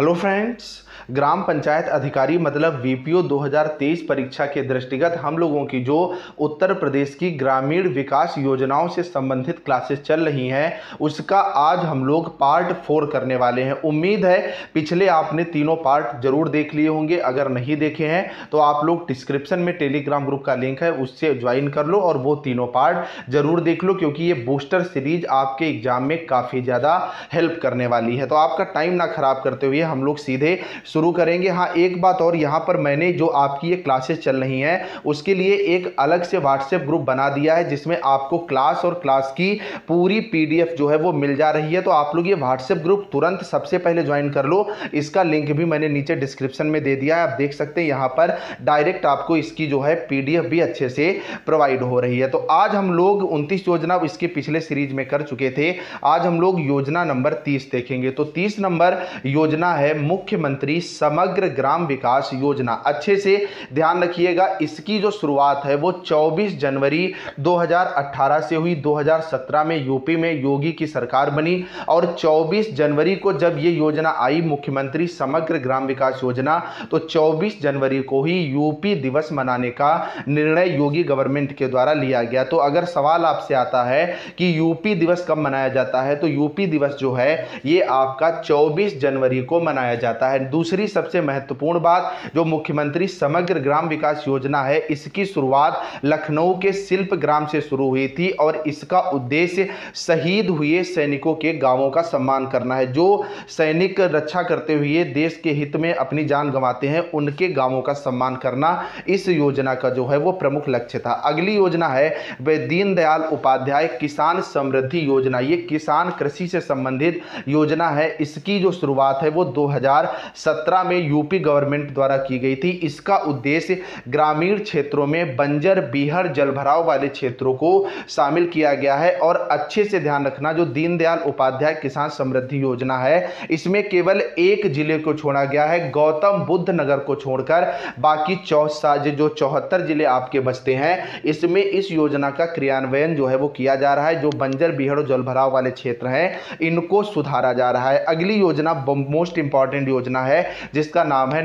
Hello friends, ग्राम पंचायत अधिकारी मतलब VPO 2023 परीक्षा के दृष्टिगत हम लोगों की जो उत्तर प्रदेश की ग्रामीण विकास योजनाओं से संबंधित क्लासेस चल रही हैं उसका आज हम लोग पार्ट 4 करने वाले हैं। उम्मीद है पिछले आपने तीनों पार्ट जरूर देख लिए होंगे। अगर नहीं देखे हैं तो आप लोग डिस्क्रिप्शन में टेलीग्राम ग्रुप का लिंक है, उससे ज्वाइन कर लो और वो तीनों पार्ट जरूर देख लो, क्योंकि ये बूस्टर सीरीज आपके एग्जाम में काफ़ी ज़्यादा हेल्प करने वाली है। तो आपका टाइम ना खराब करते हुए हम लोग सीधे शुरू करेंगे। हाँ, एक बात और, यहाँ पर मैंने जो आपकी ये क्लासेस चल रही हैं उसके लिए एक अलग से व्हाट्सएप ग्रुप बना दिया है जिसमें आपको क्लास और क्लास की पूरी पीडीएफ जो है वो मिल जा रही है। तो आप लोग ये व्हाट्सएप ग्रुप तुरंत सबसे पहले ज्वाइन कर लो। इसका लिंक भी मैंने नीचे डिस्क्रिप्शन में दे दिया है, आप देख सकते हैं। यहाँ पर डायरेक्ट आपको इसकी जो है पीडीएफ भी अच्छे से प्रोवाइड हो रही है। तो आज हम लोग 29 योजना इसके पिछले सीरीज में कर चुके थे। आज हम लोग योजना नंबर 30 देखेंगे। तो 30 नंबर योजना है मुख्यमंत्री समग्र ग्राम विकास योजना। अच्छे से ध्यान रखिएगा, इसकी जो शुरुआत है वो 24 जनवरी 2018 से हुई। 2017 में यूपी में योगी की सरकार बनी और 24 जनवरी को जब ये योजना आई मुख्यमंत्री समग्र ग्राम विकास योजना, तो 24 जनवरी को ही यूपी दिवस मनाने का निर्णय योगी गवर्नमेंट के द्वारा लिया गया। तो अगर सवाल आपसे आता है कि यूपी दिवस कब मनाया जाता है, तो यूपी दिवस जो है ये आपका 24 जनवरी को मनाया जाता है। दूसरी सबसे महत्वपूर्ण बात, जो मुख्यमंत्री समग्र ग्राम विकास योजना है इसकी शुरुआत लखनऊ के शिल्प ग्राम से शुरू हुई थी और इसका उद्देश्य शहीद हुए सैनिकों के गांवों का सम्मान करना है। जो सैनिक रक्षा करते हुए देश के हित में अपनी जान गंवाते हैं उनके गांवों का सम्मान करना इस योजना का जो है वो प्रमुख लक्ष्य था। अगली योजना है दीनदयाल उपाध्याय किसान समृद्धि योजना। ये किसान कृषि से संबंधित योजना है। इसकी जो शुरुआत है वो 2017 में यूपी गवर्नमेंट द्वारा की गई थी। इसका उद्देश्य ग्रामीण क्षेत्रों में बंजर बीहड़ जलभराव वाले क्षेत्रों को शामिल किया गया है। और अच्छे से ध्यान रखना, जो दीनदयाल उपाध्याय किसान समृद्धि योजना है इसमें केवल एक जिले को छोड़ा गया है, गौतम बुद्ध नगर को छोड़कर बाकी जो 74 जिले आपके बचते हैं इसमें इस योजना का क्रियान्वयन जो है वो किया जा रहा है। जो बंजर बीहड़ और जलभराव वाले क्षेत्र हैं इनको सुधारा जा रहा है। अगली योजना मोस्ट इंपॉर्टेंट योजना है जिसका नाम है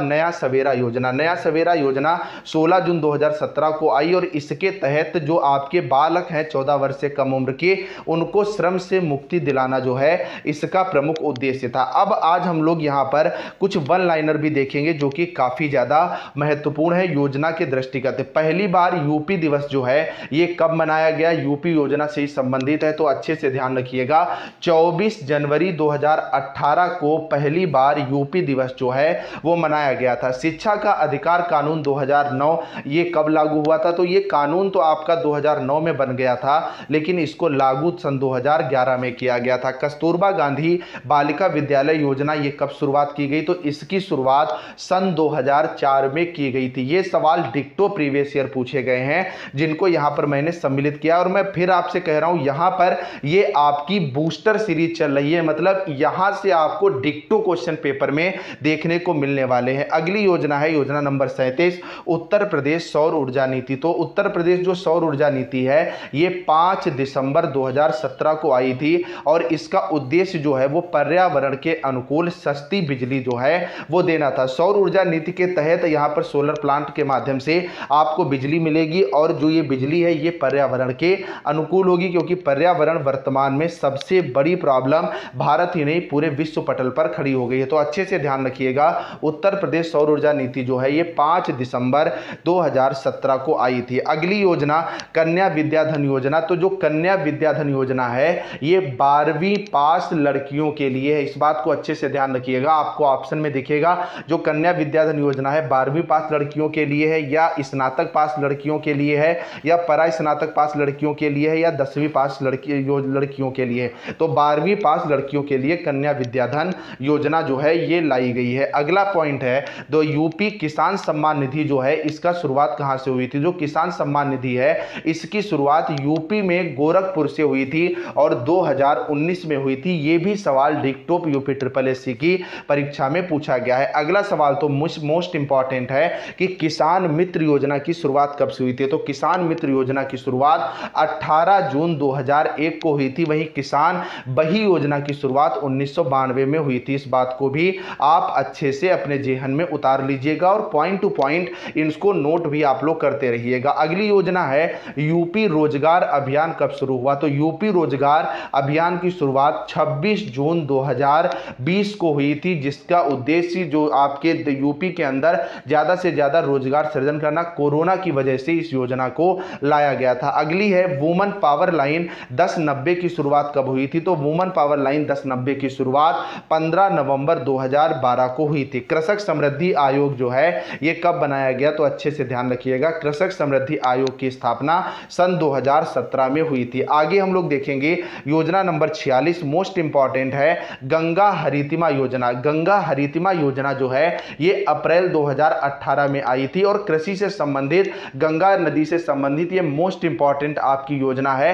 नया सवेरा योजना। नया सवेरा योजना 16 जून 2017 को आई और इसके तहत जो आपके बालक हैं 14 वर्ष से कम उम्र के, उनको श्रम से मुक्ति दिलाना जो है इसका प्रमुख उद्देश्य था। अब आज हम लोग यहाँ पर कुछ वन लाइनर भी देखेंगे जो कि काफी ज्यादा महत्वपूर्ण है योजना के दृष्टिगत। पहली बार यूपी दिवस जो है ये कब मनाया गया, यूपी योजना से ही संबंधित है, तो अच्छे से ध्यान रखिएगा। 24 जनवरी 2018 को पहली बार यूपी दिवस जो है वो मनाया गया था। शिक्षा का अधिकार कानून 2009 ये कब लागू हुआ था, तो ये कानून तो आपका 2009 में बन गया था लेकिन इसको लागू सन 2011 में किया गया था। कस्तूरबा गांधी बालिका विद्यालय योजना ये कब शुरुआत की गई, तो इसकी शुरुआत सन 2004 में की गई थी। ये सवाल डिक्टो प्रीवियस ईयर पूछे गए हैं जिनको यहां पर मैंने सम्मिलित किया और मैं फिर आपसे कह रहा हूं यहां पर ये आपकी बूस्टर सीरीज चल रही है, मतलब यहां से आपको डिक्टो क्वेश्चन पेपर में देखने को मिलने वाले हैं। अगली योजना है योजना नंबर 37 उत्तर प्रदेश सौर ऊर्जा नीति। तो उत्तर प्रदेश जो सौर ऊर्जा नीति है ये 5 दिसंबर 2017 को आई थी और इसका उद्देश्य जो है वो पर्यावरण के अनुकूल सस्ती बिजली जो है वो देना था। सौर ऊर्जा नीति के तहत यहाँ पर सोलर प्लांट के माध्यम से आपको बिजली मिलेगी और जो ये बिजली है ये पर्यावरण के अनुकूल होगी, क्योंकि पर्यावरण वर्तमान में सबसे बड़ी प्रॉब्लम भारत ही नहीं पूरे विश्व पटल पर खड़ी हो गई है। तो अच्छे से ध्यान रखिएगा, उत्तर प्रदेश सौर ऊर्जा नीति जो है ये 5 दिसंबर 2017 को आई थी। अगली योजना कन्या विद्याधन योजना। तो जो कन्या विद्याधन योजना है ये 12वीं पास लड़कियों के लिए है। इस बात को अच्छे से ध्यान रखिएगा, आपको ऑप्शन में दिखेगा जो कन्या विद्याधन योजना है 12वीं पास लड़कियों के लिए है या स्नातक पास लड़कियों के लिए है या परा स्नातक पास लड़कियों के लिए है या 10वीं पास लड़कियों के लिए। तो 12वीं पास लड़कियों के लिए कन्या विद्याधन योजना जो है ये लाई गई है। अगला पॉइंट है दो यूपी किसान सम्मान निधि जो है इसका शुरुआत कहां से हुई थी। जो किसान सम्मान निधि है इसकी शुरुआत यूपी में गोरखपुर से हुई थी और 2019 में हुई थी। ये भी सवाल डिक्टोप यूपी SSS की परीक्षा में पूछा गया है। अगला सवाल तो मोस्ट इंपॉर्टेंट है कि किसान मित्र योजना की शुरुआत कब से हुई थी। तो किसान मित्र योजना की शुरुआत 18 जून 2001 को हुई थी। वहीं किसान बही योजना की शुरुआत 1992 में हुई थी। इस बात को भी आप अच्छे से अपने जेहन में उतार लीजिएगा और पॉइंट टू पॉइंट इनको नोट भी आप लोग करते रहिएगा। अगली योजना है यूपी रोजगार अभियान कब शुरू हुआ? तो यूपी रोजगार अभियान की शुरुआत 26 जून 2020 को हुई थी, जिसका उद्देश्य जो आपके यूपी के अंदर ज्यादा से ज्यादा रोजगार सृजन करना, कोरोना की वजह से इस योजना को लाया गया था। अगली है वुमन पावर लाइन 1090 की शुरुआत कब हुई थी? तो वुमन पावर लाइन 1090 की शुरुआत 15 नवंबर 2012 को हुई थी। कृषक समृद्धि आयोग जो है ये कब बनाया गया? तो अच्छे से ध्यान रखिएगा, कृषक समृद्धि आयोग की स्थापना सन 2017 में हुई थी। आगे हम लोग देखेंगे योजना नंबर 46 मोस्ट इंपॉर्टेंट है गंगा हरितिमा योजना। गंगा हरितिमा योजना जो है ये अप्रैल 2018 में आई थी और कृषि से संबंधित, गंगा नदी से संबंधित ये मोस्ट इंपॉर्टेंट आपकी योजना है।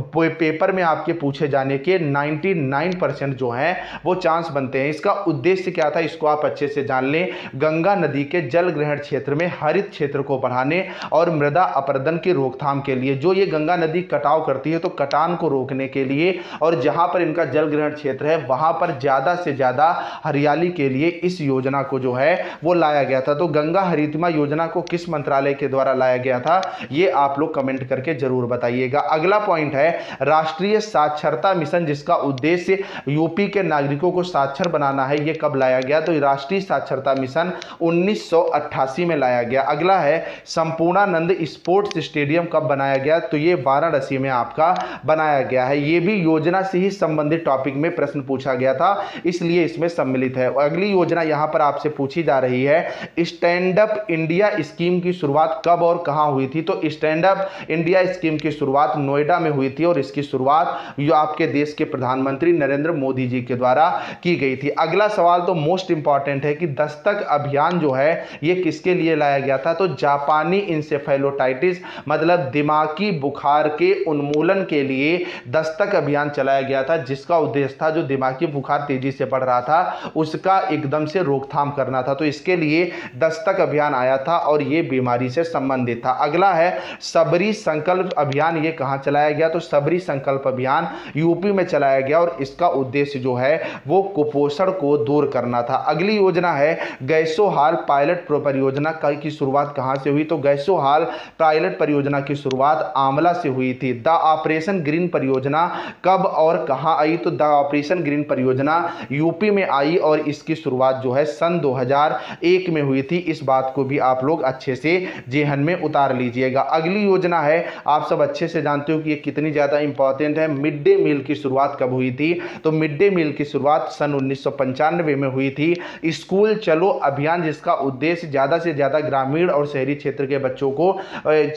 पेपर में आपके पूछे जाने के 99% जो है वो चांस बनते हैं। इसका उद्देश्य क्या था इसको आप अच्छे से जान लें। गंगा नदी के जल ग्रहण क्षेत्र में हरित क्षेत्र को बढ़ाने और मृदा अपरदन की रोकथाम के लिए, जो ये गंगा नदी कटाव करती है तो कटान को रोकने के लिए और जहां पर इनका जल ग्रहण क्षेत्र है वहां पर ज्यादा से ज्यादा हरियाली के लिए इस योजना को जो है वो लाया गया था। तो गंगा हरितिमा योजना को किस मंत्रालय के द्वारा लाया गया था ये आप लोग कमेंट करके जरूर बताइएगा। अगला पॉइंट है राष्ट्रीय साक्षरता मिशन, जिसका उद्देश्य यूपी के नागरिकों को साक्षर बनाना है, ये कब लाया गया? तो राष्ट्रीय साक्षरता मिशन 1988 में लाया गया। अगला है संपूर्णानंद स्पोर्ट्स स्टेडियम कब बनाया गया? तो ये वाराणसी में आपका बनाया गया है। ये भी योजना से ही संबंधित टॉपिक में प्रश्न पूछा गया था, इसलिए इसमें सम्मिलित है। अगली योजना यहां पर आपसे पूछी जा रही है स्टैंड अप इंडिया स्कीम की शुरुआत कब और कहां हुई थी? तो स्टैंड अप इंडिया स्कीम की शुरुआत नोएडा में हुई थी और इसकी शुरुआत जो आपके देश के प्रधानमंत्री नरेंद्र मोदी जी के द्वारा की गई थी। अगला सवाल तो मोस्ट इंपॉर्टेंट है कि दस्तक अभियान जो है ये किसके लिए लाया गया था? तो जापानी इंसेफेलोटाइटिस मतलब दिमागी बुखार के उन्मूलन के लिए दस्तक अभियान चलाया गया था, जिसका उद्देश्य था जो दिमागी बुखार तेजी से बढ़ रहा था उसका एकदम से रोकथाम करना था। तो इसके लिए दस्तक अभियान आया था और ये बीमारी से संबंधित था। अगला है सबरी संकल्प अभियान, ये कहां चलाया गया? तो सबरी संकल्प अभियान यूपी में चलाया गया और इसका उद्देश्य जो है वो कुपोषण को दूर करना था। अगली योजना है गैसोहाल पायलट परियोजना की शुरुआत कहां से हुई? तो गैसोहाल पायलट परियोजना की शुरुआत आंवला से हुई थी। द ऑपरेशन ग्रीन परियोजना कब और कहां आई? तो द ऑपरेशन ग्रीन परियोजना यूपी में आई और इसकी शुरुआत जो है सन 2001 में हुई थी। इस बात को भी आप लोग अच्छे से जेहन में उतार लीजिएगा। अगली योजना है, आप सब अच्छे से जानते हो कि ये कितनी ज्यादा इंपॉर्टेंट है, मिड डे मील की शुरुआत कब हुई थी? तो मिड डे मील की शुरुआत सन 1995 में हुई थी। स्कूल चलो अभियान, जिसका उद्देश्य ज्यादा से ज्यादा ग्रामीण और शहरी क्षेत्र के बच्चों को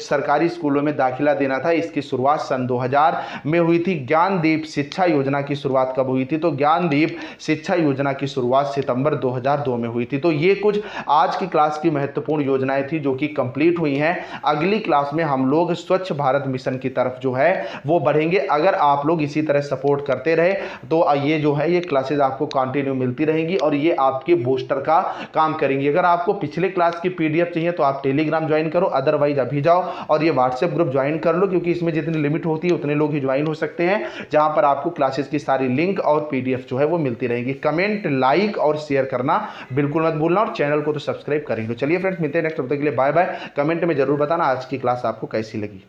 सरकारी स्कूलों में दाखिला देना था, इसकी शुरुआत सन 2000 में हुई थी। ज्ञानदीप शिक्षा योजना की शुरुआत कब हुई थी? तो ज्ञानदीप शिक्षा योजना की शुरुआत सितंबर 2002 में हुई थी। तो ये कुछ आज की क्लास की महत्वपूर्ण योजनाएं थी जो कि कंप्लीट हुई हैं। अगली क्लास में हम लोग स्वच्छ भारत मिशन की तरफ जो है वो बढ़ेंगे। अगर आप लोग इसी तरह सपोर्ट करते रहे तो ये जो है ये क्लासेज आपको कंटिन्यू मिलती रहेंगी और ये आपके बूस्टर का काम करेंगी। अगर आपको पिछले क्लास की पीडीएफ चाहिए तो आप टेलीग्राम ज्वाइन करो, अदरवाइज अभी जाओ और ये व्हाट्सएप ग्रुप ज्वाइन कर लो, क्योंकि इसमें जितनी लिमिट होती है उतने लोग ही ज्वाइन हो सकते हैं, जहां पर आपको क्लासेस की सारी लिंक और पीडीएफ जो है वो मिलती रहेगी। कमेंट, लाइक और शेयर करना बिल्कुल मत भूलना और चैनल को तो सब्सक्राइब करेंगे। चलिए फ्रेंड्स, मिलते हैं नेक्स्ट, तब तक के लिए बाय बाय। कमेंट में जरूर बताना आज की क्लास आपको कैसी लगी।